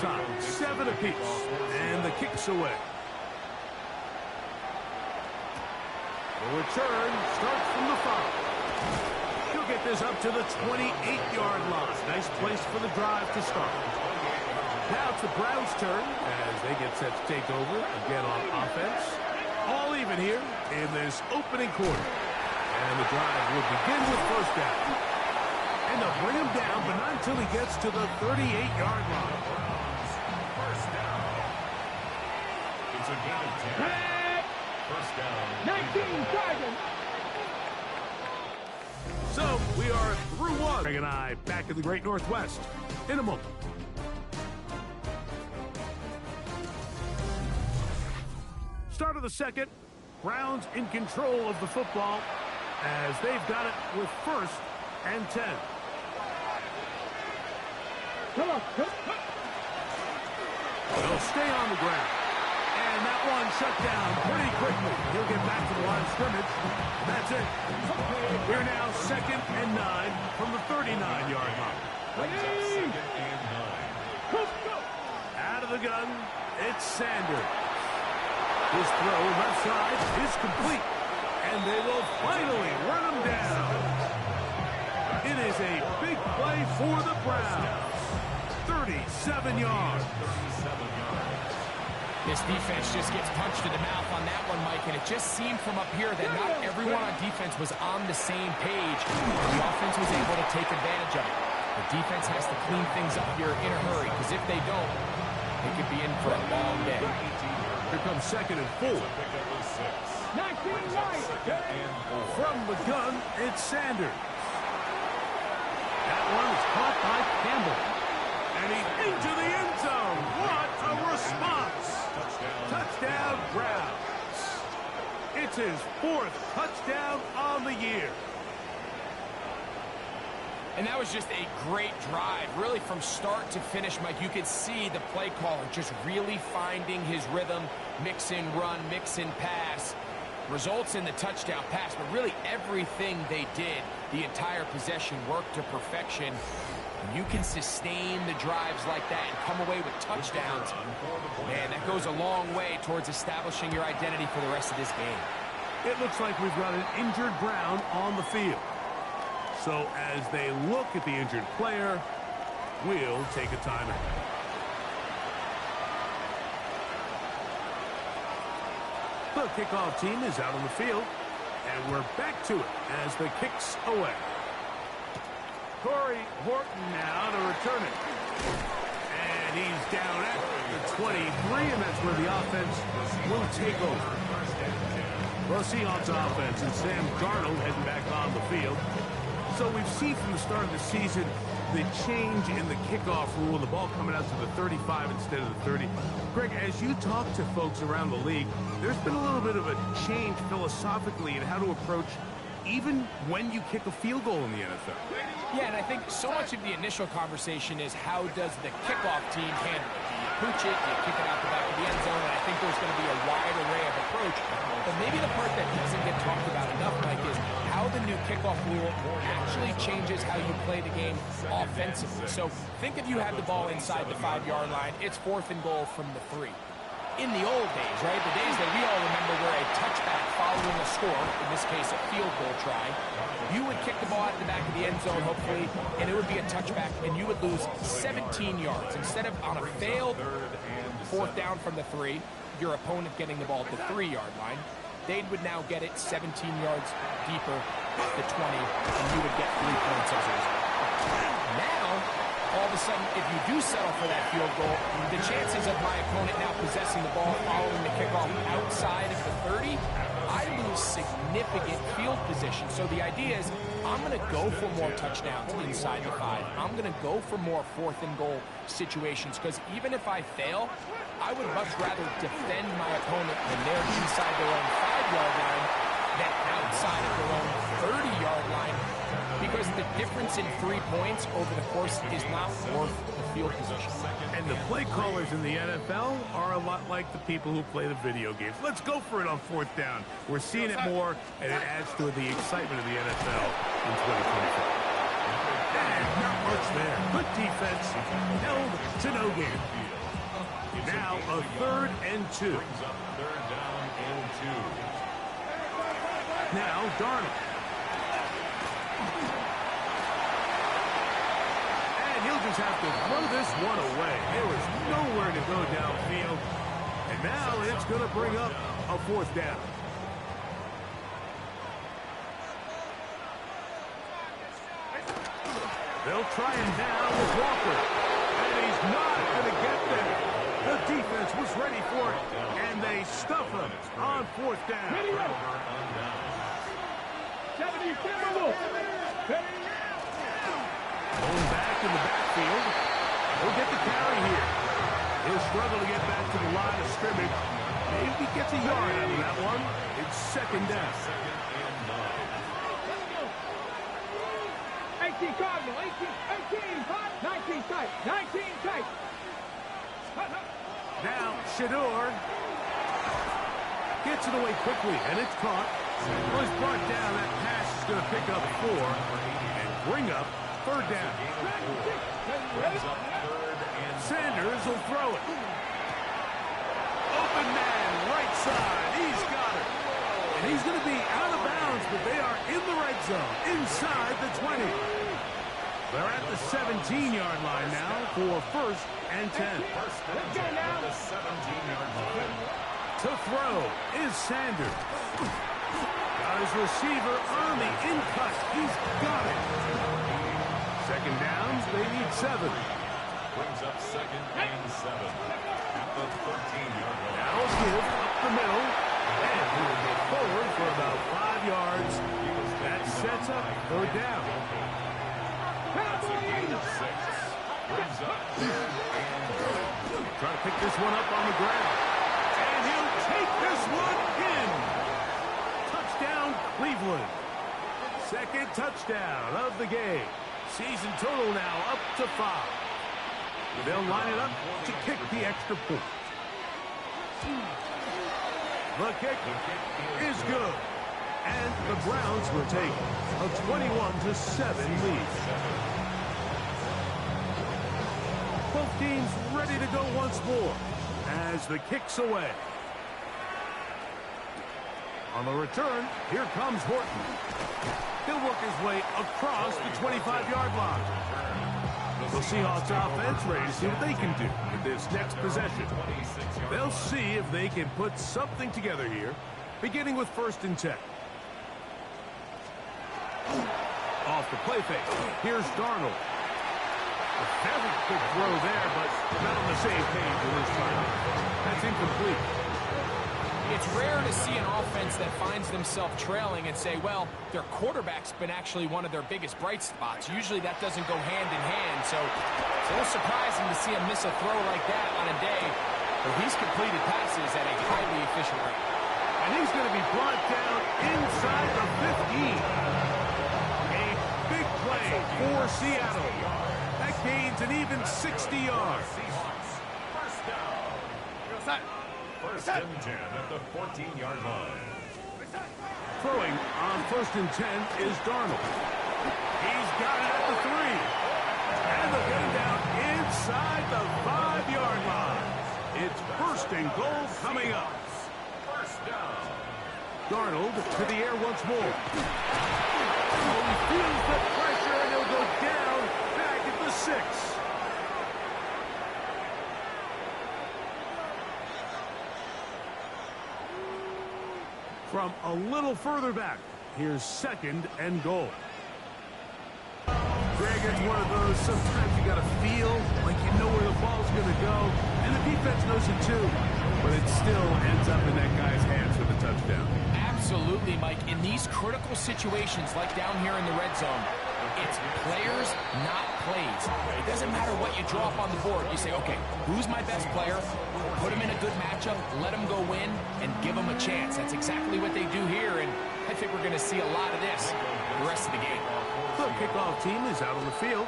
tie, 7 apiece, and the kick's away. The return starts from the 5. He'll get this up to the 28-yard line. Nice place for the drive to start. Now it's the Browns' turn as they get set to take over again on offense. All even here in this opening quarter. And the drive will begin with first down. And they'll bring him down, but not until he gets to the 38-yard line. First down. It's a gain of 10. First down. 19 seconds. So we are through one. Greg and I back in the Great Northwest in a moment. Start of the second. Browns in control of the football as they've got it with first and 10. They'll stay on the ground. And that one shut down pretty quickly. He'll get back to the line of scrimmage. That's it. We're now second and 9 from the 39-yard line. Out of the gun, it's Sanders. His throw left side is complete. And they will finally run him down. It is a big play for the Browns. 37 yards. This defense just gets punched in the mouth on that one, Mike, and it just seemed from up here that not everyone on defense was on the same page. The offense was able to take advantage of it. The defense has to clean things up here in a hurry, because if they don't, they could be in for a long day. Here comes second and 4. From the gun, it's Sanders. That one is caught by Campbell. And he's into the end zone. What a response. Touchdown, Browns. It's his 4th touchdown on the year. And that was just a great drive, really from start to finish, Mike. You could see the play caller just really finding his rhythm, mix in run, mix in pass. Results in the touchdown pass, but really everything they did, the entire possession worked to perfection. You can sustain the drives like that and come away with touchdowns. Man, that goes a long way towards establishing your identity for the rest of this game. It looks like we've got an injured Brown on the field. So as they look at the injured player, we'll take a timeout. The kickoff team is out on the field, and we're back to it as the kick's away. Corey Horton now to return it. And he's down at the 23, and that's where the offense will take over. Well, Seahawks offense and Sam Darnold heading back on the field. So we've seen from the start of the season the change in the kickoff rule, the ball coming out to the 35 instead of the 30. Greg, as you talk to folks around the league, there's been a little bit of a change philosophically in how to approach even when you kick a field goal in the NFL. Yeah, and I think so much of the initial conversation is how does the kickoff team handle it? Do you pooch it? Do you kick it out the back of the end zone? And I think there's going to be a wide array of approach. But maybe the part that doesn't get talked about enough, Mike, is how the new kickoff rule actually changes how you play the game offensively. So think if you have the ball inside the 5-yard line, it's 4th and goal from the 3. In the old days, right, the days that we all remember were a touchback following a score, in this case a field goal try, you would kick the ball out of the back of the end zone, hopefully, and it would be a touchback, and you would lose 17 yards. Instead of on a failed 4th down from the 3, your opponent getting the ball at the 3-yard line, they would now get it 17 yards deeper at the 20, and you would get 3 points as a result. Now, all of a sudden, if you do settle for that field goal, the chances of my opponent now possessing the ball following the kickoff outside of the 30, I lose significant field position. So the idea is I'm going to go for more touchdowns inside the 5. I'm going to go for more 4th and goal situations because even if I fail, I would much rather defend my opponent when they're inside their own 5-yard line than outside of their own 30-yard line, because the difference in 3 points over the course is not worth the field position. And the play callers in the NFL are a lot like the people who play the video games. Let's go for it on 4th down. We're seeing it more, and it adds to the excitement of the NFL in 2024. And not much there. Good defense, held to no gain. Now a 3rd and 2. Brings up 3rd down and 2. Now Darnold. And he'll just have to throw this one away. There was nowhere to go downfield. And now it's going to bring up a 4th down. They'll try him down with Walker. And he's not going to get there. The defense was ready for it. And they stuff him on 4th down. Going back in the backfield. He'll get the carry here. He'll struggle to get back to the line of scrimmage. Maybe he gets a yard out of that one. It's 2nd down. 18 Cardinal, 18 tight, 19 tight, 19 tight. Now Shador gets it away quickly, and it's caught. Well, he's brought down. That pass is going to pick up 4 and bring up 3rd down. Sanders will throw it. Open man, right side. He's got it. And he's going to be out of bounds, but they are in the red zone, inside the 20. They're at the 17-yard line now for 1st and 10. First down at the 17-yard line. To throw is Sanders. Got his receiver on the in-cut. He's got it. 2nd downs, they need 7. Brings up 2nd and 7 at the 13-yard line. Now give up the middle. And he will get forward for about 5 yards. That sets up 3rd down. That's a gain of 6. Brings up 3rd and 3. Trying to pick this one up on the ground. And he'll take this one in. Touchdown, Cleveland. 2nd touchdown of the game. Season total now up to 5. They'll line it up to kick the extra point. The kick is good. And the Browns will take a 21-7 lead. Both teams ready to go once more as the kick's away. On the return, here comes Horton. He'll work his way across the 25-yard line. The Seahawks offense ready to see what they can do with this next possession. They'll see if they can put something together here, beginning with 1st and 10. Off the play fake. Here's Darnold. A very good throw there, but not on the same page with this time. That's incomplete. It's rare to see an offense that finds themselves trailing and say, well, their quarterback's been actually one of their biggest bright spots. Usually that doesn't go hand in hand, so it's a little surprising to see him miss a throw like that on a day where he's completed passes at a highly efficient rate. And he's going to be brought down inside the 15. A big play for Seattle. That gains an even 60 yards. First down. 1st and 10 at the 14-yard line. Throwing on 1st and 10 is Darnold. He's got it at the 3. And they'll get him down inside the 5-yard line. It's 1st and goal coming up. First down. Darnold to the air once more. Oh, he feels the pressure, and he'll go down back at the 6. From a little further back, here's 2nd and goal. Greg, it's one of those, sometimes you got to feel like you know where the ball's going to go, and the defense knows it too, but it still ends up in that guy's hands for the touchdown. Absolutely, Mike. In these critical situations, like down here in the red zone, it's players, not plays. It doesn't matter what you draw up on the board. You say, okay, who's my best player? Put him in a good matchup, let him go win, and give him a chance. That's exactly what they do here, and I think we're going to see a lot of this the rest of the game. The kickoff team is out on the field,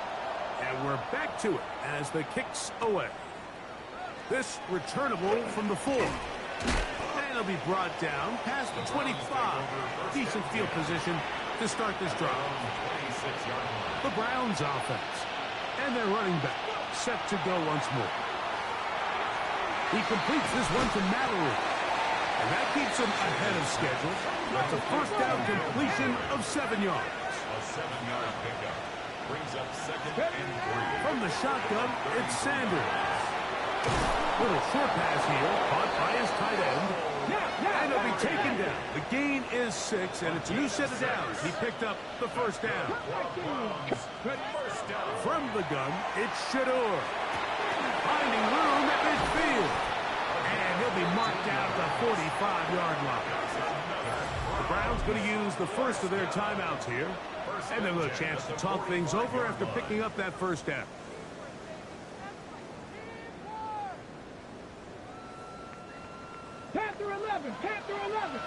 and we're back to it as the kick's away. This returnable from the 4. And it'll be brought down past the 25. Decent field position to start this drive. The Browns offense. And their running back set to go once more. He completes this one to Madden. And that keeps him ahead of schedule. That's a first down completion of 7 yards. A 7-yard pickup brings up 2nd and 3. From the shotgun, it's Sanders. Little short pass here, caught by his tight end. And he'll be taken down. The gain is 6, and it's a new set of downs. He picked up the first down. First down. From the gun, it's Shador. Finding room at midfield. And he'll be marked out at the 45-yard line. The Browns going to use the first of their timeouts here. And a little chance to talk things over after picking up that first down. Panther 11, Panther 11.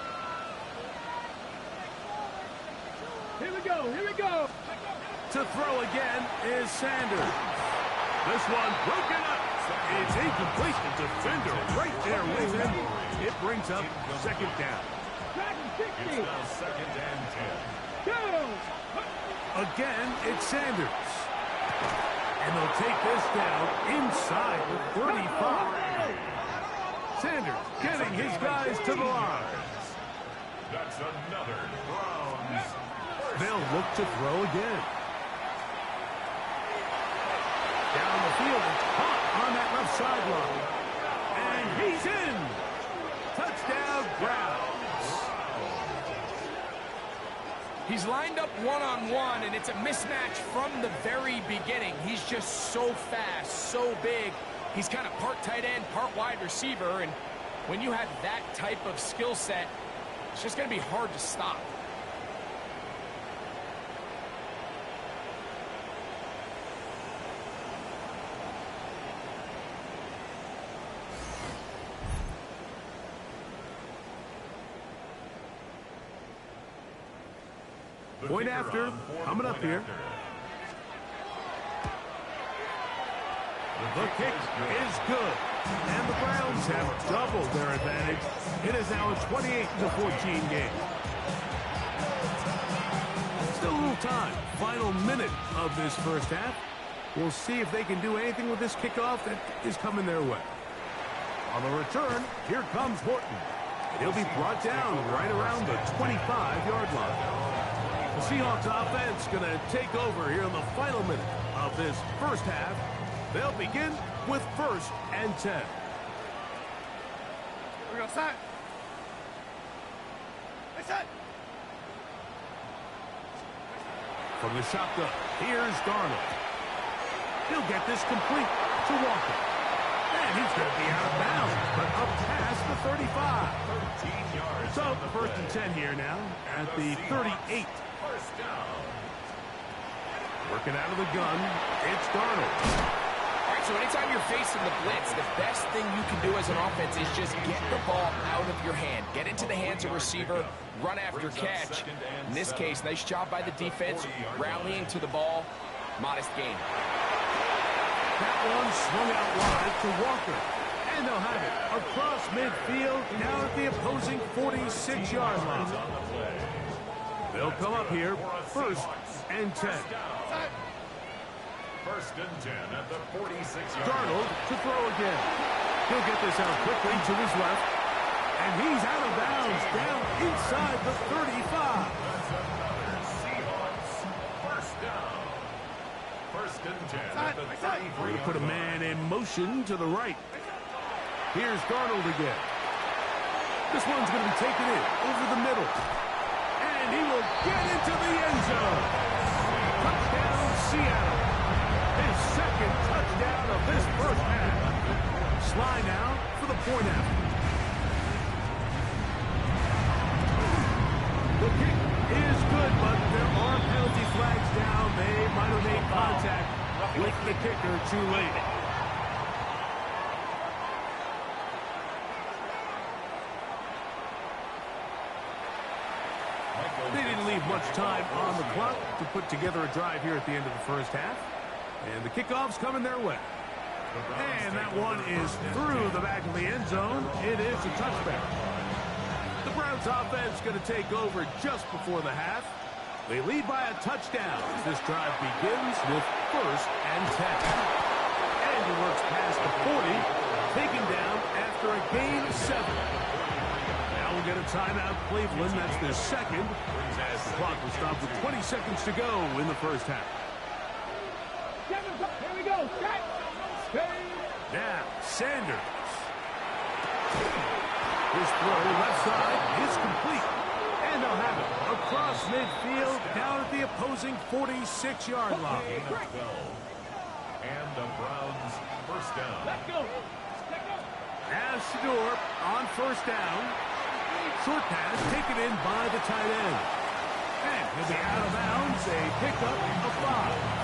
Here we go, here we go. To throw again is Sanders. This one broken up. It's incomplete. The defender right there with him. It brings up 2nd down. It's now 2nd and 10. Go! Again, it's Sanders. And they'll take this down inside the 35. Sanders getting his guys to the line. That's another Browns. They'll look to throw again. Down the field, it's caught on that left sideline. And he's in. Touchdown, Browns. He's lined up one-on-one, and it's a mismatch from the very beginning. He's just so fast, so big. He's kind of part tight end, part wide receiver, and when you have that type of skill set, it's just going to be hard to stop. Point after, coming up here. The kick is good. And the Browns have doubled their advantage. It is now a 28-14 game. Still a little time. Final minute of this first half. We'll see if they can do anything with this kickoff that is coming their way. On the return, here comes Horton. He'll be brought down right around the 25-yard line. The Seahawks offense going to take over here in the final minute of this first half. They'll begin with 1st and 10. We go set. Set. From the shotgun, here's Darnold. He'll get this complete to Walker. And he's going to be out of bounds, but up past the 35. 13 yards. So, 1st and 10 here now at the 38. First down. Working out of the gun, it's Darnold. All right, so anytime you're facing the blitz, the best thing you can do as an offense is just get the ball out of your hand. Get into the hands of receiver, run after catch. In this case, nice job by the defense, rallying to the ball. Modest gain. That one swung out wide to Walker. And they'll have it across midfield, down at the opposing 46-yard line. They'll come up here, 1st and 10. 1st and 10 at the 46-yard line. Darnold to throw again. He'll get this out quickly to his left. And he's out of bounds, down inside the 35. That's another Seahawks first down. 1st and 10 at the 33. We're going to put a man in motion to the right. Here's Darnold again. This one's going to be taken in over the middle. And he will get into the end zone. Touchdown, Seattle. His 2nd touchdown of this first half. Sly now for the point after. The kick is good, but there are penalty flags down. They might have made contact with the kicker too late. They didn't leave much time on the clock to put together a drive here at the end of the first half. And the kickoff's coming their way. And that one is through the back of the end zone. It is a touchback. The Browns offense going to take over just before the half. They lead by a touchdown as this drive begins with 1st and 10. And he works past the 40, taken down gain 7. Now we'll get a timeout, Cleveland. That's their second, as the clock will stop with 20 seconds to go in the first half. Here we go. Set. Now, Sanders. His throw left side is complete. And they'll have it across midfield down at the opposing 46-yard line. And the Browns first down. Let's go. As Shador on first down. Short pass taken in by the tight end. And he'll be out of bounds. A pickup of 5.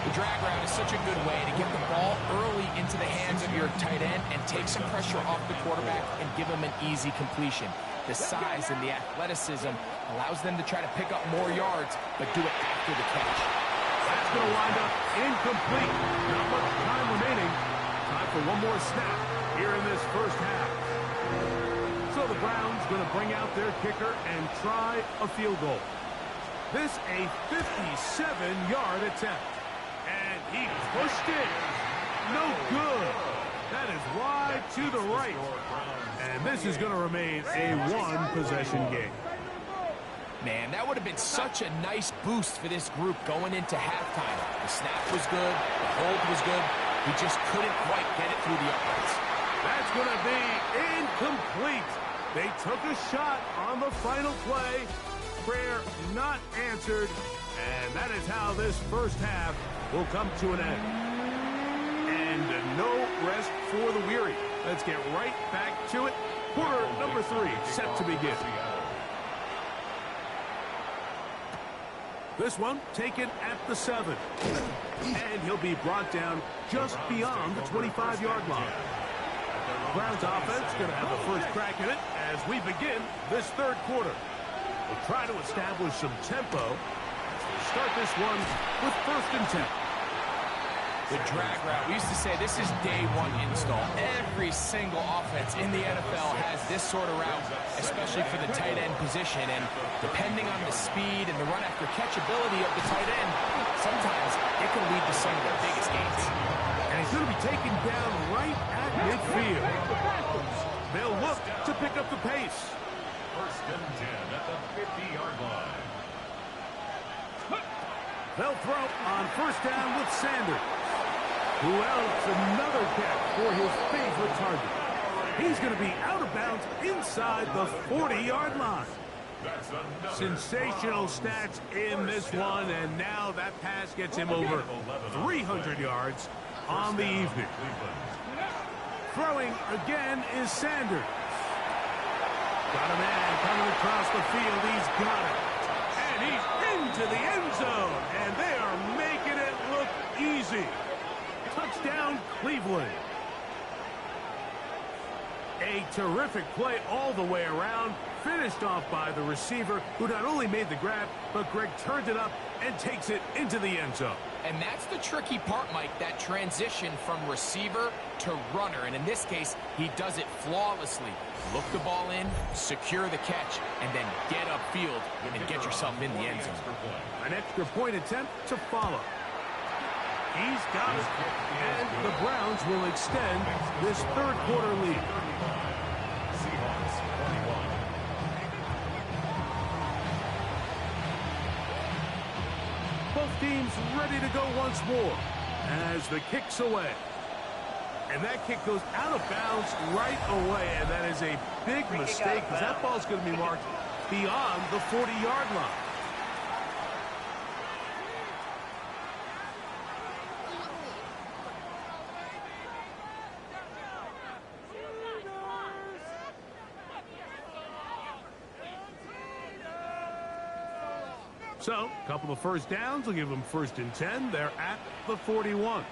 The drag route is such a good way to get the ball early into the hands of your tight end and take some pressure off the quarterback and give him an easy completion. The size and the athleticism allows them to try to pick up more yards, but do it after the catch. That's going to wind up incomplete. Not much time remaining. Time for one more snap here in this first half. So the Browns going to bring out their kicker and try a field goal. This a 57-yard attempt. And he pushed it. No good. That is wide to the right. And this is going to remain a one-possession game. Man, that would have been such a nice boost for this group going into halftime. The snap was good. The hold was good. We just couldn't quite get it through the uprights. That's going to be incomplete. They took a shot on the final play. Prayer not answered. And that is how this first half will come to an end. And no rest for the weary. Let's get right back to it. Quarter number 3 set to begin. This one taken at the 7. And he'll be brought down just beyond the 25-yard line. Browns offense going to have the first crack in it as we begin this third quarter. We'll try to establish some tempo. Start this one with 1st and 10. The drag route, we used to say this is day 1 install. Every single offense in the NFL has this sort of route, especially for the tight end position. And depending on the speed and the run after catch ability of the tight end, sometimes it can lead to some of the biggest gains. And he's going to be taken down right at midfield. They'll look to pick up the pace. 1st and 10 at the 50-yard line. They'll throw on first down with Sanders, who else another catch for his favorite target. He's going to be out of bounds inside the 40-yard line. Sensational stats in this one, and now that pass gets him over 300 yards on the evening. Throwing again is Sanders. Got a man coming across the field. He's got it. And he's into the end zone. And they are making it look easy. Touchdown, Cleveland. A terrific play all the way around. Finished off by the receiver, who not only made the grab, but Greg turned it up and takes it into the end zone. And that's the tricky part, Mike, that transition from receiver to runner. And in this case, he does it flawlessly. Look the ball in, secure the catch, and then get upfield and get yourself in the end zone. An extra point attempt to follow. He's got it. And the Browns will extend this third quarter lead. Both teams ready to go once more as the kick's away. And that kick goes out of bounds right away, and that is a big mistake because that ball's going to be marked beyond the 40-yard line. So, a couple of first downs will give them 1st and 10. They're at the 41.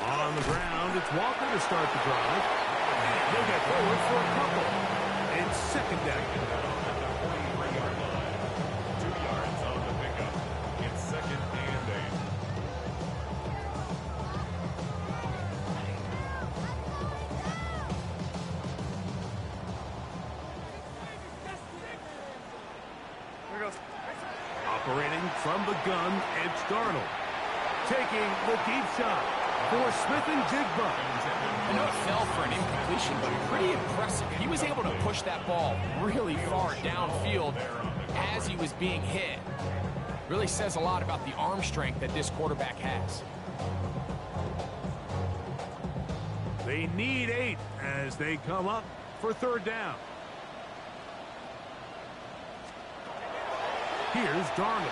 On the ground, it's Walker to start the drive. And he'll get forward for a couple. It's 2nd down. 43-yard line. 2 yards on the pickup. It's 2nd and 8. Operating from the gun, it's Darnold. Taking the deep shot. for Smith and Jigba. I know it fell for an incompletion, but pretty impressive. He was able to push that ball really far downfield as he was being hit. Really says a lot about the arm strength that this quarterback has. They need 8 as they come up for third down. Here's Darnold.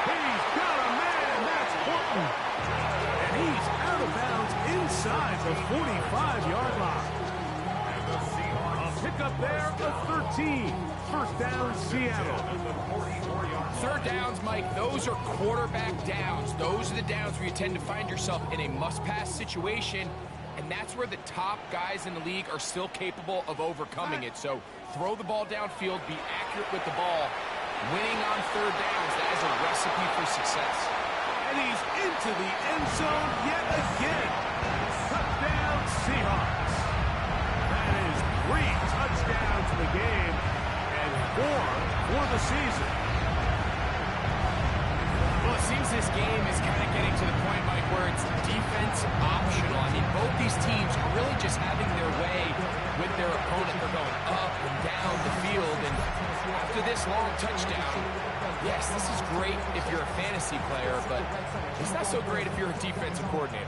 He's got a man. That's Horton. And he's out of bounds inside the 45-yard line. A pickup there of 13. First down, Seattle. Third downs, Mike, those are quarterback downs. Those are the downs where you tend to find yourself in a must-pass situation, and that's where the top guys in the league are still capable of overcoming it. So throw the ball downfield, be accurate with the ball. Winning on third downs, that is a recipe for success. And he's into the end zone yet again. Touchdown, Seahawks. That is 3 touchdowns in the game and 4 for the season. Well, it seems this game is kind of getting to the point, Mike, where it's defense optional. I mean, both these teams are really just having their way with their opponent. They're going up and down the field, and after this long touchdown, yes, this is great if you're a fantasy player, but it's not so great if you're a defensive coordinator.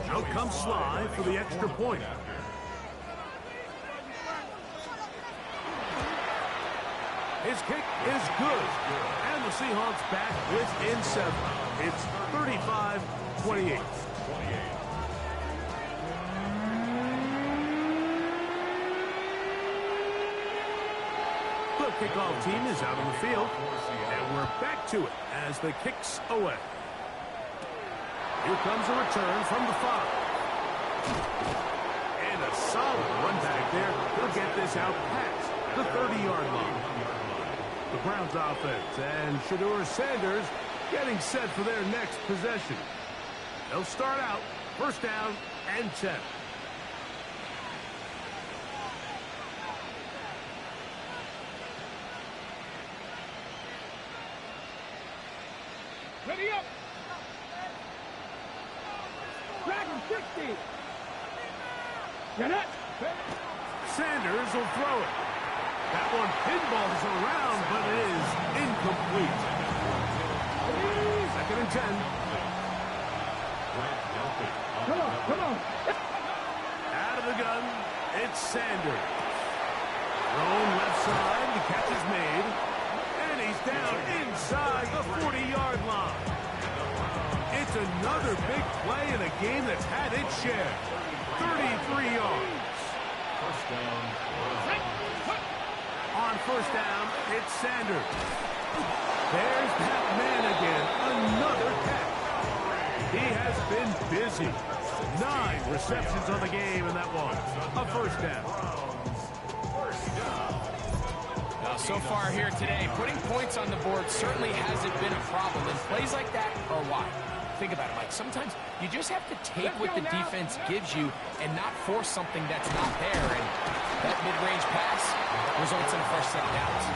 Out comes Sly for the extra point. His kick is good. And the Seahawks back within 7. It's 35-28. The kickoff team is out on the field. And we're back to it as the kick's away. Here comes a return from the 5. And a solid run back there. He'll get this out past the 30-yard line. The Browns offense and Shedeur Sanders getting set for their next possession. They'll start out first down and 10. Ready up. Dragon 60. Get it. Sanders will throw it. That one pinballs around, but it is incomplete. Second and 10. Come on. Out of the gun, it's Sanders. Thrown left side, the catch is made. And he's down inside the 40-yard line. It's another big play in a game that's had its share. 33 yards. First down. On first down, it's Sanders. There's that man again. Another catch. He has been busy. 9 receptions on the game, and that one a first down. Now, so far here today, putting points on the board certainly hasn't been a problem, and plays like that are why. Think about it, Mike. Sometimes you just have to take what the defense gives you and not force something that's not there, and that mid-range pass results in a fresh set of downs.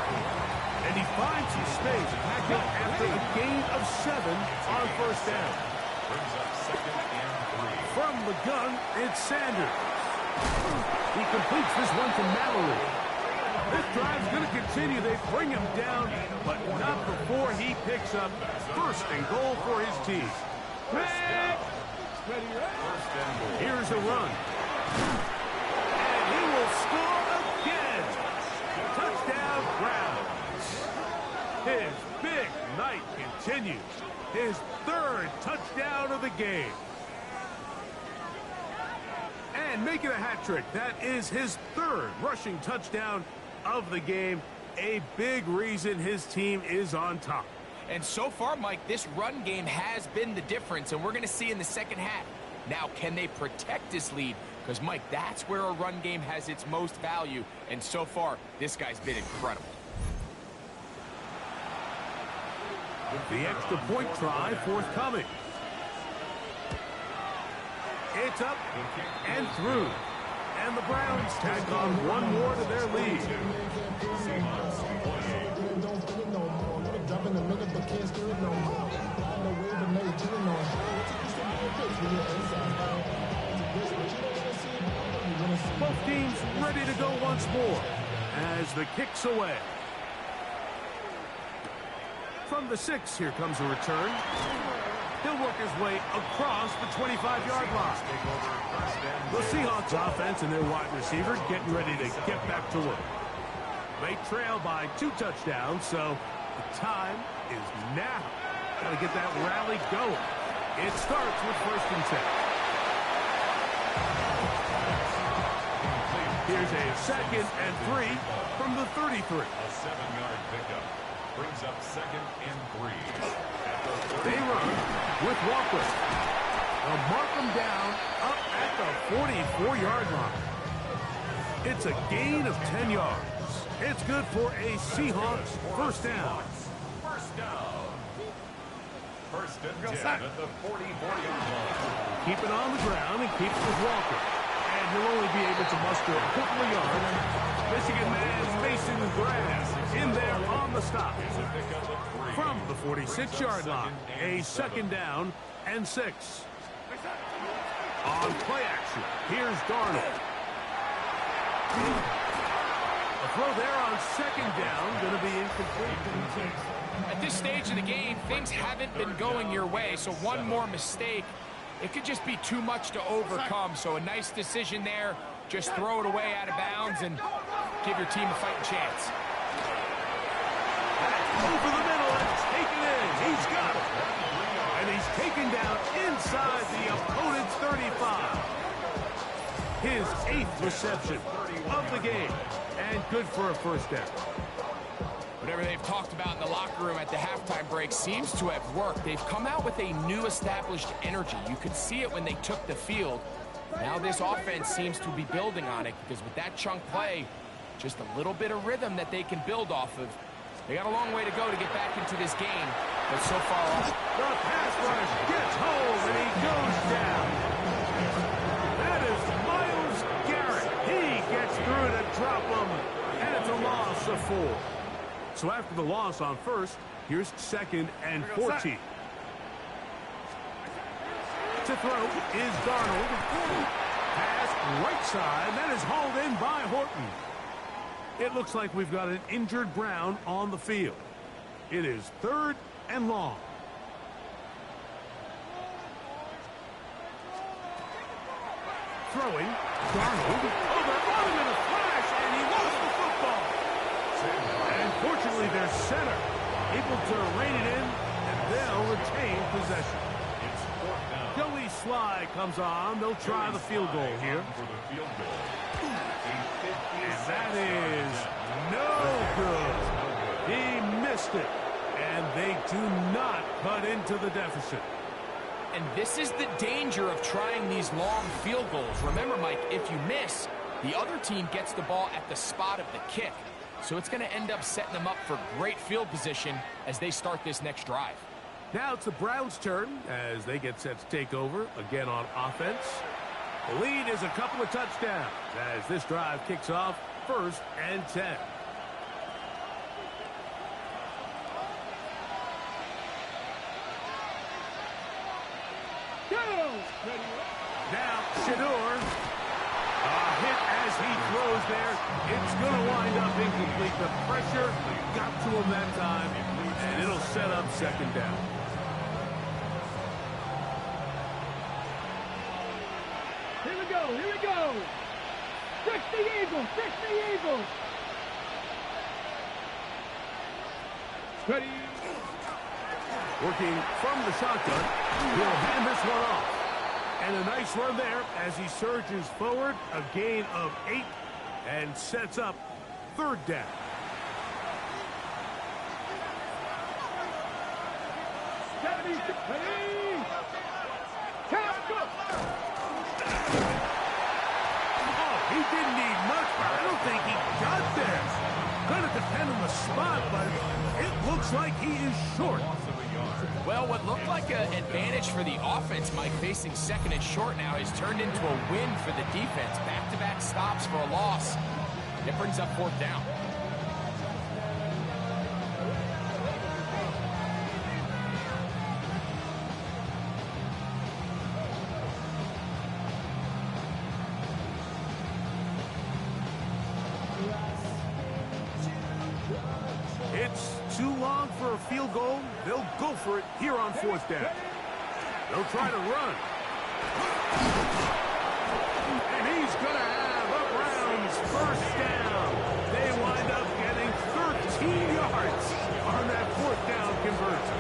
And he finds his space after a gain of 7 on first down. Brings up second and 3. From the gun, it's Sanders. He completes this one to Mallory. This drive's going to continue. They bring him down, but not before he picks up first and goal for his team. Here's a run. And he will score again. Touchdown, Browns. His big night continues. His 3rd touchdown of the game. And making a hat trick. That is his 3rd rushing touchdown of the game. A big reason his team is on top. And so far, Mike, this run game has been the difference, and we're going to see in the second half. Now, can they protect this lead? Because, Mike, that's where a run game has its most value, and so far, this guy's been incredible. The extra point try forthcoming. It's up and through. And the Browns tack on one more to their lead. Both teams ready to go once more as the kick's away. From the 6, here comes a return. He'll work his way across the 25-yard line. The Seahawks offense and their wide receiver getting ready to get back to work. They trail by 2 touchdowns, so the time is now. Got to get that rally going. It starts with 1st and 10. Here's a 2nd and 3 from the 33. A 7-yard pickup brings up 2nd and 3. They run with Walker. They'll mark them down up at the 44-yard line. It's a gain of 10 yards. It's good for a Seahawks 1st down. First down. 1st and 10 at the 44-yard line. Keep it on the ground and keep it with Walker. And he'll only be able to muster a couple of yards. Michigan man facing the grass in there on the stop. From the 46-yard line, a 2nd down and 6. On play action, here's Darnold. A throw there on 2nd down, going to be incomplete. At this stage of the game, things haven't been going your way, so one more mistake, it could just be too much to overcome. So a nice decision there. Just throw it away out of bounds and give your team a fighting chance. Over the middle and taken in. He's got it. And he's taken down inside the opponent's 35. His 8th reception of the game. And good for a 1st down. Whatever they've talked about in the locker room at the halftime break seems to have worked. They've come out with a new established energy. You could see it when they took the field. Now this offense seems to be building on it because with that chunk play, just a little bit of rhythm that they can build off of. They got a long way to go to get back into this game, but so far off. The pass rush gets home and he goes down. That is Myles Garrett. He gets through to drop him, and it's a loss of 4. So after the loss on 1st, here's 2nd and 14. To throw is Darnold. Pass right side. That is hauled in by Horton. It looks like we've got an injured Brown on the field. It is 3rd and long. Throwing. Darnold. Oh, they're on him in a flash, and he lost the football. And fortunately, their center able to rein it in, and they'll retain possession. Joey Sly comes on. They'll try the field goal here. And that is no good. He missed it. And they do not cut into the deficit. And this is the danger of trying these long field goals. Remember, Mike, if you miss, the other team gets the ball at the spot of the kick. So it's going to end up setting them up for great field position as they start this next drive. Now it's the Browns' turn as they get set to take over again on offense. The lead is a couple of touchdowns as this drive kicks off 1st and 10. Now Shador. A hit as he throws there. It's going to wind up incomplete. The pressure got to him that time, and it'll set up 2nd down. Here we go, here we go. Fix the Eagles, fix the Eagles. Ready. Working from the shotgun, he'll hand this one off. And a nice run there as he surges forward, a gain of 8, and sets up 3rd down. Oh, he didn't need much, but I don't think he got there. Going to depend on the spot, but it looks like he is short. Well, what looked like an advantage for the offense, Mike, facing second and short now, has turned into a win for the defense. Back-to-back stops for a loss. It brings up fourth down. It's too long for a field goal. They'll go for it here on fourth down. They'll try to run. And he's going to have a Browns first down. They wind up getting 13 yards on that fourth down conversion.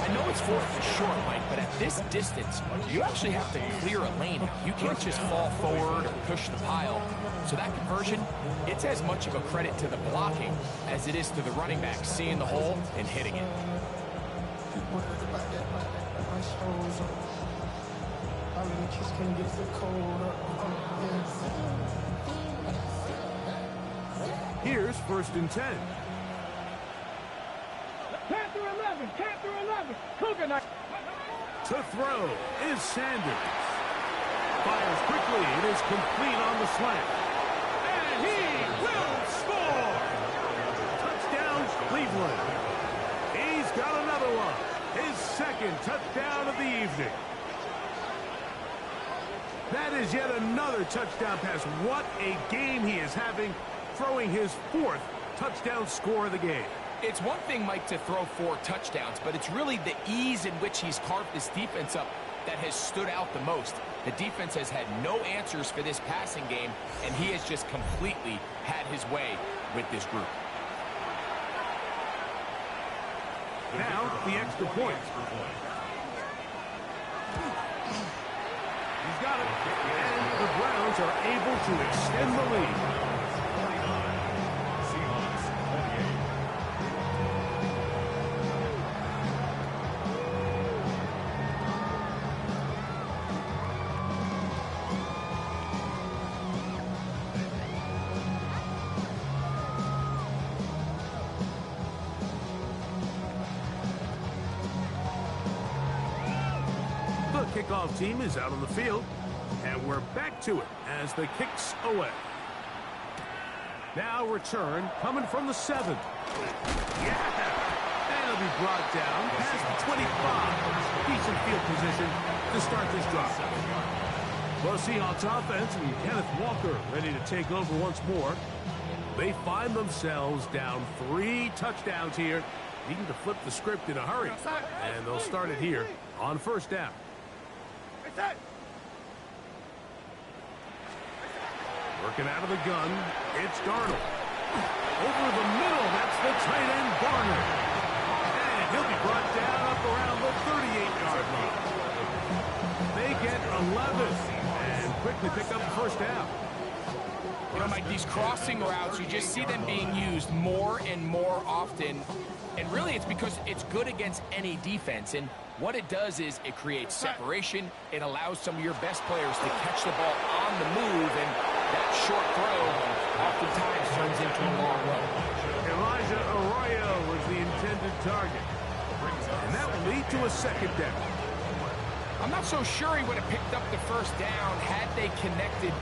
I know it's fourth and short, Mike, but at this distance, you actually have to clear a lane. You can't just fall forward or push the pile. So that conversion, it's as much of a credit to the blocking as it is to the running back seeing the hole and hitting it. Here's first and 10. Panther 11, Panther 11, Cougar Knight. To throw is Sanders. Fires quickly. It is complete on the slant. And he will score! Touchdown, Cleveland. He's got another one. His second touchdown of the evening. That is yet another touchdown pass. What a game he is having, throwing his fourth touchdown score of the game. It's one thing, Mike, to throw 4 touchdowns, but it's really the ease in which he's carved this defense up that has stood out the most. The defense has had no answers for this passing game, and he has just completely had his way with this group. Now, the extra point. He's got it. And the Browns are able to extend the lead. The kickoff team is out on the field, and we're back to it as the kick's away. Now return coming from the 7. Yeah! And it'll be brought down past the 25. Decent field position to start this drive. Well, Seahawks offense and Kenneth Walker ready to take over once more. They find themselves down 3 touchdowns here, needing to flip the script in a hurry. And they'll start it here on first down. Working out of the gun, it's Darnold. Over the middle, that's the tight end, Garner. And he'll be brought down up around the 38-yard line. They get 11 and quickly pick up the first down. You know, Mike, these crossing routes, you just see them being used more and more often. And really, it's because it's good against any defense. And what it does is it creates separation. It allows some of your best players to catch the ball on the move. And that short throw oftentimes turns into a long run. Elijah Arroyo was the intended target. And that will lead to a second down. I'm not so sure he would have picked up the first down had they connected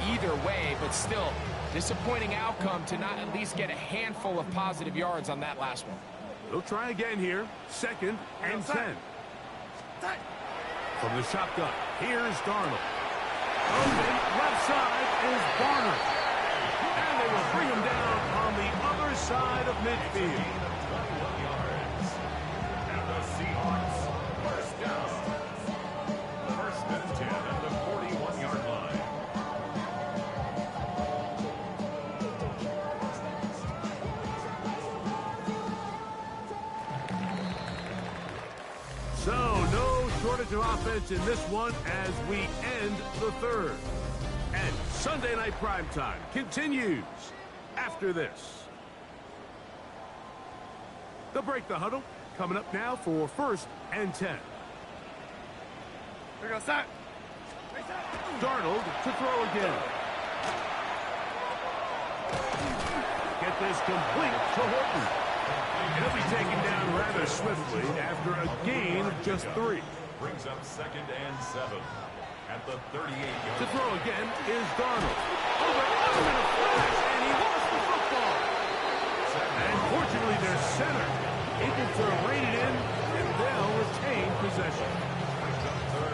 either way, but still, disappointing outcome to not at least get a handful of positive yards on that last one. They'll try again here, second and 10. From the shotgun, here's Darnold. Open left side is Barner. And they will bring him down on the other side of midfield. And the Seahawks, first down. First and 10 at the 41-yard line. So, no shortage of offense in this one as we end the third. And Sunday Night Primetime continues after this. They'll break the huddle. Coming up now for first and 10. We're going to start. Darnold to throw again. Get this complete to Horton. He'll be taken down rather swiftly after a gain of just 3. Brings up 2nd and 7 at the 38-yard. To throw again is Darnold. Over in a flash, and he lost the football. And fortunately, their center able to rein it in, and they'll retain possession.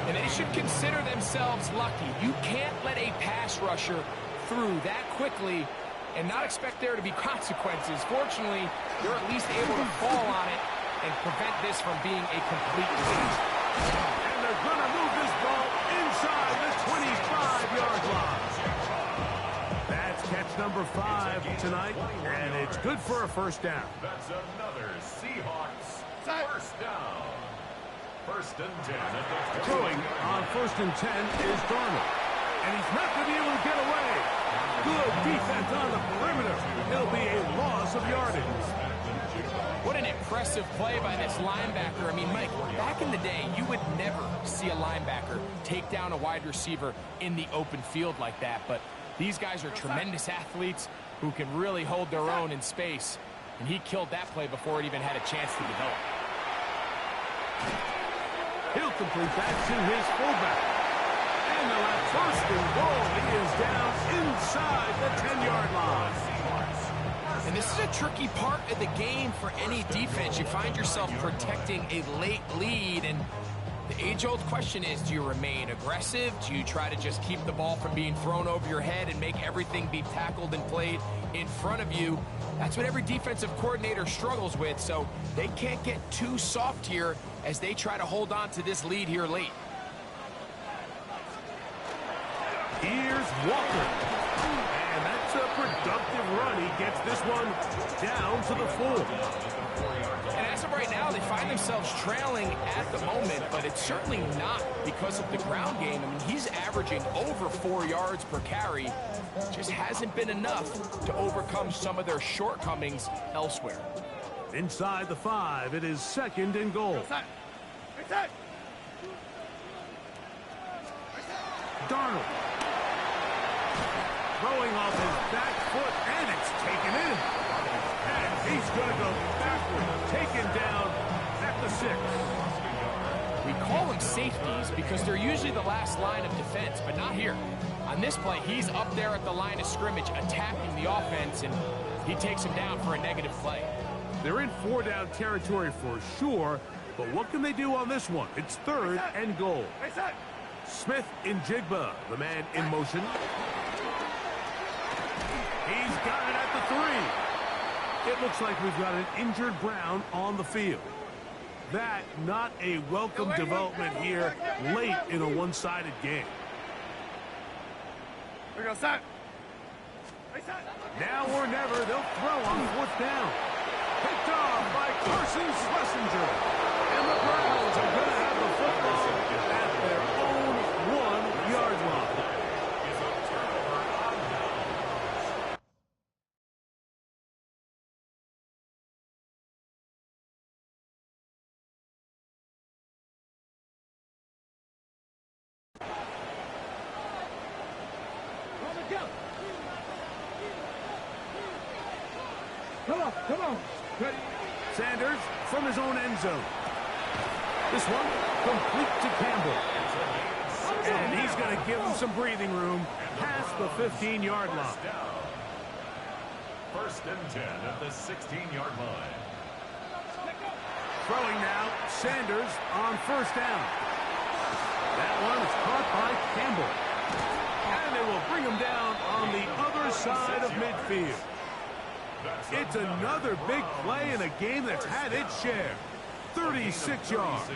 And they should consider themselves lucky. You can't let a pass rusher through that quickly and not expect there to be consequences. Fortunately, they're at least able to fall on it and prevent this from being a complete lead. And they're going to move this ball inside the 25-yard line. That's catch number 5 tonight, and it's good for a first down. That's another Seahawks first down. 1st and 10 at the Throwing on 1st and 10 is Darnold. And he's not going to be able to get away. Good defense on the perimeter. It'll be a loss of yardage. What an impressive play by this linebacker. I mean, Mike, back in the day, you would never see a linebacker take down a wide receiver in the open field like that. But these guys are tremendous athletes who can really hold their own in space. And he killed that play before it even had a chance to develop. He'll complete that to his fullback. And they'll have 1st and goal. He is down inside the 10-yard line. And this is a tricky part of the game for any defense. You find yourself protecting a late lead, and the age-old question is, do you remain aggressive? Do you try to just keep the ball from being thrown over your head and make everything be tackled and played in front of you? That's what every defensive coordinator struggles with, so they can't get too soft here as they try to hold on to this lead here late. Here's Walker. And that's a productive run. He gets this one down to the 4. And as of right now, they find themselves trailing at the moment, but it's certainly not because of the ground game. I mean, he's averaging over 4 yards per carry. Just hasn't been enough to overcome some of their shortcomings elsewhere. Inside the 5, it is 2nd and goal. Darnold. Throwing off his back foot, and it's taken in. And he's going to go backward, taken down at the 6. We call them safeties because they're usually the last line of defense, but not here. On this play, he's up there at the line of scrimmage attacking the offense, and he takes him down for a negative play. They're in 4-down territory for sure, but what can they do on this one? It's 3rd and goal. Smith in Jigba, the man in motion. He's got it at the 3. It looks like we've got an injured Brown on the field. That not a welcome development here late in a one-sided game. Now or never, they'll throw on 4th down. Picked off by Carson Schlesinger. And the Browns are going to have the football at their own 1-yard line. Come on. Ready? Sanders from his own end zone. This one complete to Campbell. And he's going to give him some breathing room past the 15-yard line. 1st and 10 at the 16-yard line. Throwing now, Sanders on 1st down. That one is caught by Campbell. And they will bring him down on the other side of midfield. It's another big play in a game that's had its share. 36 yards.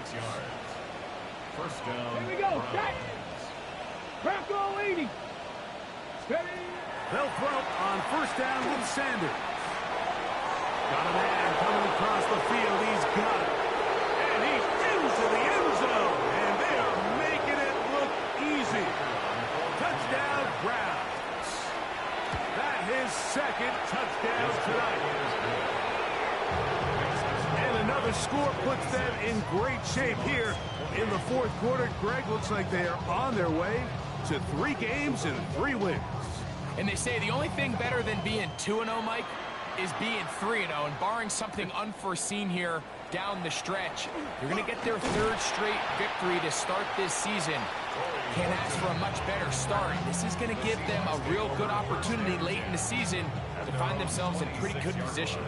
1st down. Here we go. Set. Bronco 80. Steady. They'll throw on 1st down with Sanders. Got a man coming across the field. He's got it. And he's into the end zone. And they are making it look easy. Touchdown, Browns. That his 2nd touchdown tonight. And another score puts them in great shape here in the 4th quarter. Greg, looks like they are on their way to 3 games and 3 wins. And they say the only thing better than being 2-0, Mike, is being 3-0, and barring something unforeseen here down the stretch, you're going to get their 3rd straight victory to start this season. Can't ask for a much better start. This is going to give them a real good opportunity late in the season to find themselves in pretty good position.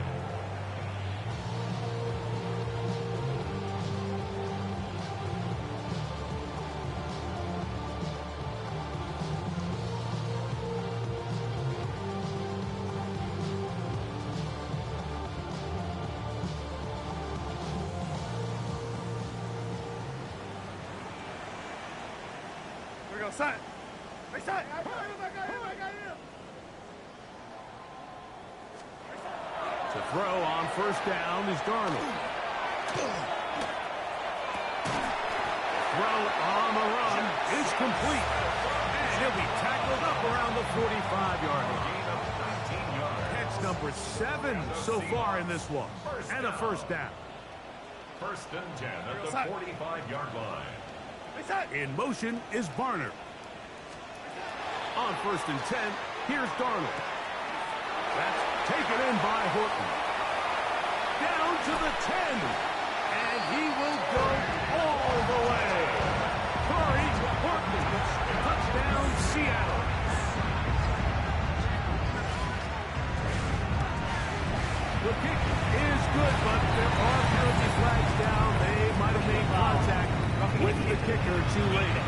Side. Right side. To throw on first down is Darnold. Throw on the run is complete. And he'll be tackled up around the 45-yard line. Gain of 19 yards. Catch number 7 so far in this one. And a first down. 1st and 10 at the 45-yard line. In motion is Barner. On 1st and 10, here's Darnold. That's taken in by Horton. Down to the 10. And he will go all the way. Curry, Horton. Touchdown, Seattle. The kick is good, but there are penalty flags down. They might have made contact with the kicker too late.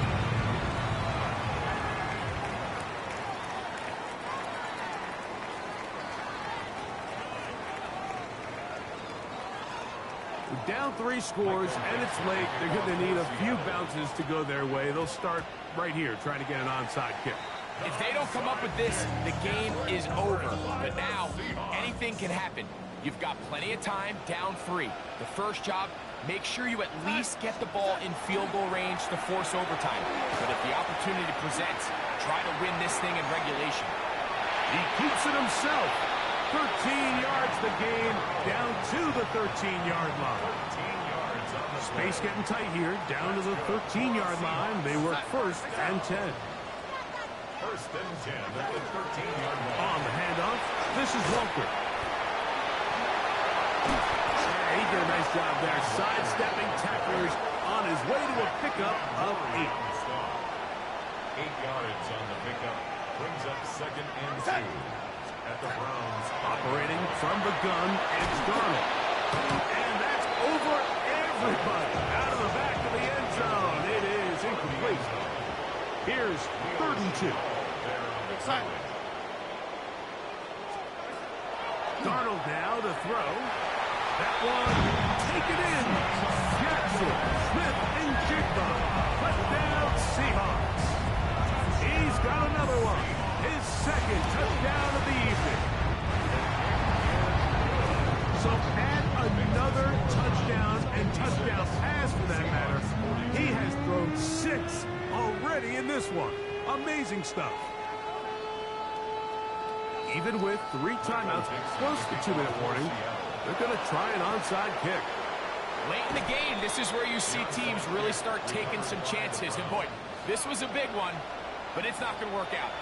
Down 3 scores, and it's late. They're going to need a few bounces to go their way. They'll start right here, trying to get an onside kick. If they don't come up with this, the game is over. But now, anything can happen. You've got plenty of time, down 3. The first job, make sure you at least get the ball in field goal range to force overtime. But if the opportunity presents, try to win this thing in regulation. He keeps it himself. 13 yards the game, down to the 13-yard line. 13 yards on the Space getting tight here, down to the 13-yard line. They work 1st and 10. 1st and 10 at the 13-yard line. On the handoff, this is Walker. He did a nice job there, sidestepping tacklers on his way to a pickup of 8. 8 yards on the pickup, brings up 2nd and 2. At the Browns. Operating from the gun, it's Darnold. And that's over everybody. Out of the back of the end zone. It is incomplete. Here's 3rd and 2. Darnold now to throw. That one, take it in. Jackson, Smith, and Jigba. Touchdown, Seahawks. He's got another one. His 2nd touchdown of the evening. So add another touchdown and touchdown pass for that matter. He has thrown 6 already in this one. Amazing stuff. Even with 3 timeouts, close to 2-minute warning, they're going to try an onside kick. Late in the game, this is where you see teams really start taking some chances. And boy, this was a big one, but it's not going to work out.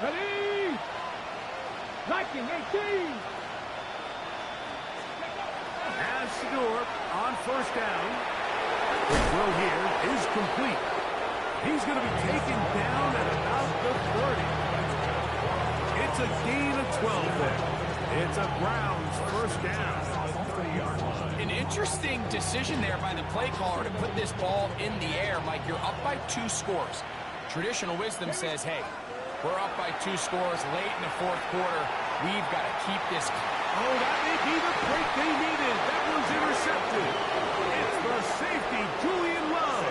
Ready? Liking 18. As Stewart on 1st down. The throw here is complete. He's going to be taken down at about the 30. It's a gain of 12 there. It's a Browns 1st down. An interesting decision there by the play caller to put this ball in the air. Mike, you're up by 2 scores. Traditional wisdom says, hey, we're up by 2 scores late in the 4th quarter. We've got to keep this. Oh, that may be the break they needed. That was intercepted. It's the safety, Julian Love.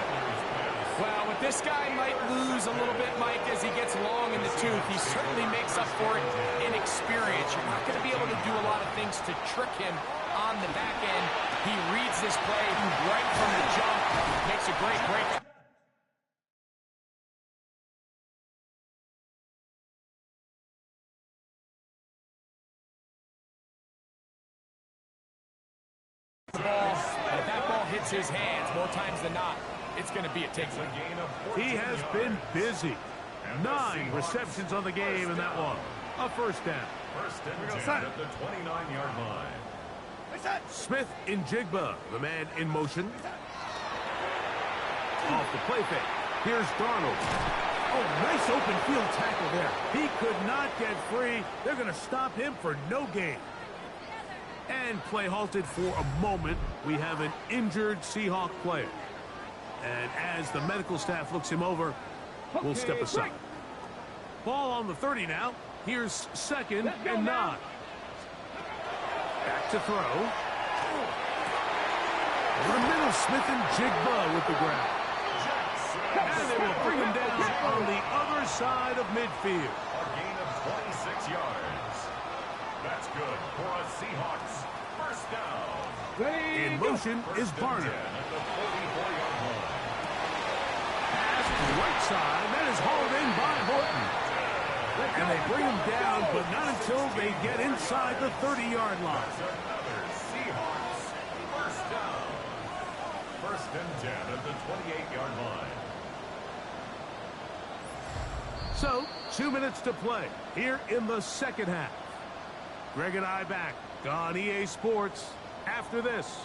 Well, what this guy might lose a little bit, Mike, as he gets long in the tooth, he certainly makes up for it in experience. You're not going to be able to do a lot of things to trick him on the back end. He reads this play right from the jump, makes a great break. If that ball hits his hands more times than not, it's going to be a takeaway. He has been busy. 9 receptions on the game, and that one a first down. First and 10 at the 29-yard line. Smith in Jigba, the man in motion. Off the play fake. Here's Darnold. Oh, nice open field tackle there. He could not get free. They're going to stop him for no gain. And play halted for a moment. We have an injured Seahawk player. And as the medical staff looks him over, we'll step aside. Ball on the 30 now. Here's second and 9. Back to throw. Over the middle, Smith and Jigba with the grab. And they will bring him down on the other side of midfield. A gain of 26 yards. That's good for a Seahawks first down. In motion is Barner. At the 44-yard line. Pass to the right side. That is hauled in by Horton. And they bring him down, but not until they get inside the 30-yard line. That's another Seahawks first down. First and 10 at the 28-yard line. So, 2 minutes to play here in the second half. Greg and I back on EA Sports after this.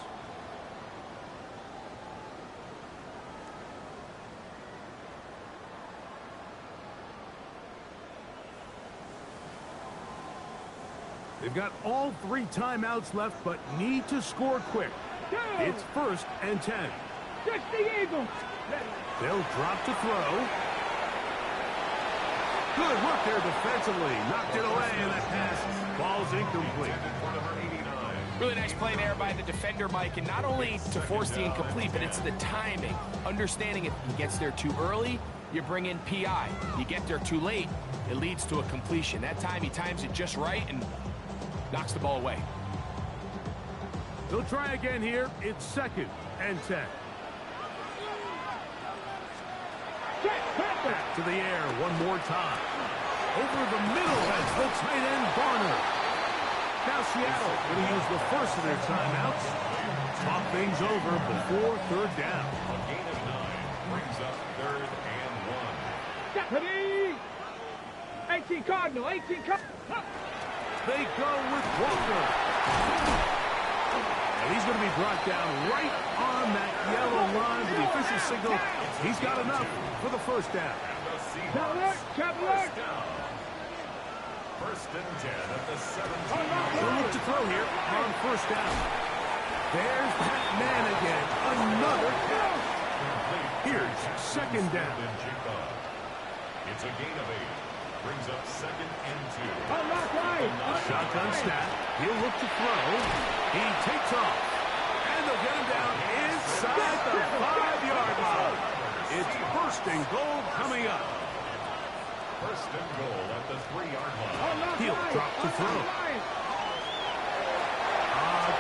They've got all 3 timeouts left, but need to score quick. It's first and 10. The Eagles. They'll drop to throw. Good work there defensively. Knocked it away, and that pass falls incomplete. Really nice play there by the defender, Mike, and not only to force the incomplete, but it's the timing. Understanding if he gets there too early, you bring in PI. You get there too late, it leads to a completion. That time he times it just right and knocks the ball away. They'll try again here. It's second and 10. Back to the air one more time. Over the middle, that's the tight end, Barner. Now Seattle going to use the first of their timeouts. Talk things over before third down. A gain of 9 brings up third and 1. Deputy! 18 Cardinal, 18 Cardinal. They go with Walker. And he's going to be brought down right on that yellow line to the official signal. He's got enough for the first down. First down. First and 10 at the 17. We'll look to throw here on first down. There's that man again. Another catch. Here's second down. It's a gain of 8. Brings up second and 2. Shotgun snap. He'll look to throw. He takes off. And they'll get him down inside the 5-yard line. It's first and goal coming up. First and goal at the 3-yard line. He'll drop to throw.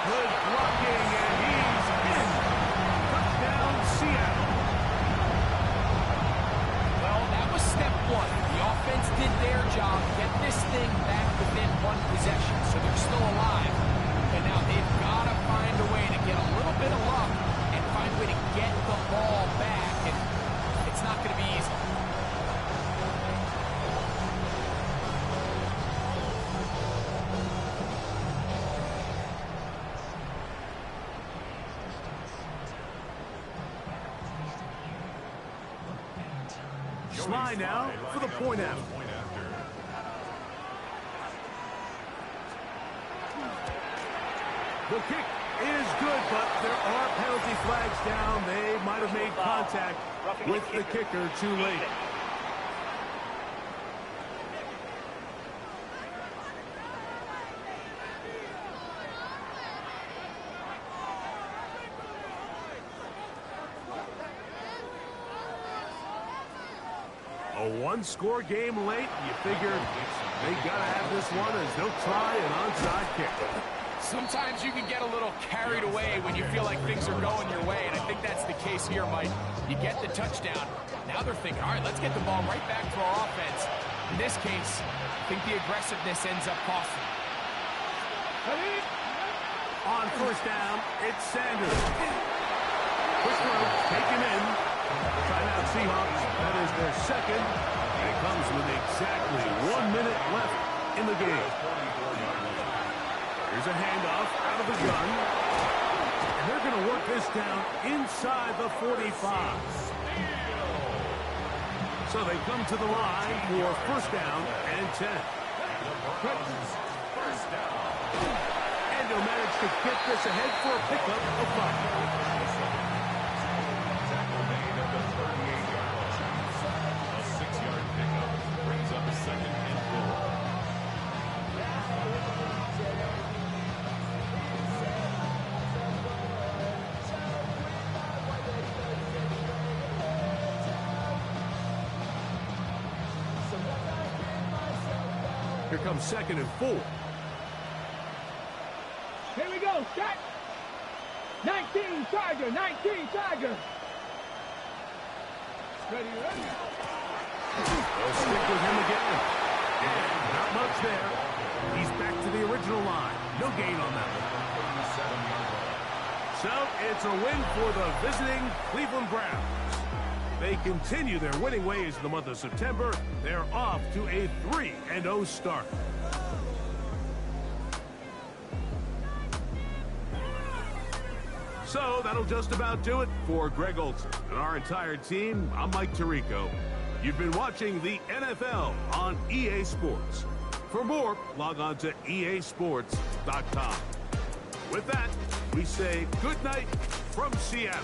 Good blocking, and he's in. Touchdown, Seattle. Well, that was step 1. The offense did their job, get this thing back within 1 possession, so they're still alive. And now they've got to find a way to get a little bit of luck and find a way to get the ball back. And it's not going to be easy. Slide now for the point after. The kick is good, but there are penalty flags down. They might have made contact with the kicker too late. A one-score game late. You figure they got to have this one as they'll try an onside kick. Sometimes you can get a little carried away when you feel like things are going your way, and I think that's the case here, Mike. You get the touchdown. Now they're thinking, all right, let's get the ball right back to our offense. In this case, I think the aggressiveness ends up costing. On first down, it's Sanders. Quick throw, take him in. Timeout Seahawks. That is their second. comes with exactly 1 minute left in the game. Here's a handoff out of the gun. And they're going to work this down inside the 45. So they come to the line for first down and 10. First down. And they'll manage to get this ahead for a pickup of 5. Tackle made at the 38-yard line. A 6-yard pickup brings up a 2nd and 4. Here comes 2nd and 4. Here we go, set. 19 Charger, 19 Charger. Ready, ready. They'll stick with him again. And not much there. He's back to the original line. No gain on that one. So it's a win for the visiting Cleveland Browns. They continue their winning ways in the month of September. They're off to a 3-0 start. So that'll just about do it for Greg Olson and our entire team. I'm Mike Tirico. You've been watching the NFL on EA Sports. For more, log on to easports.com. With that, we say good night from Seattle.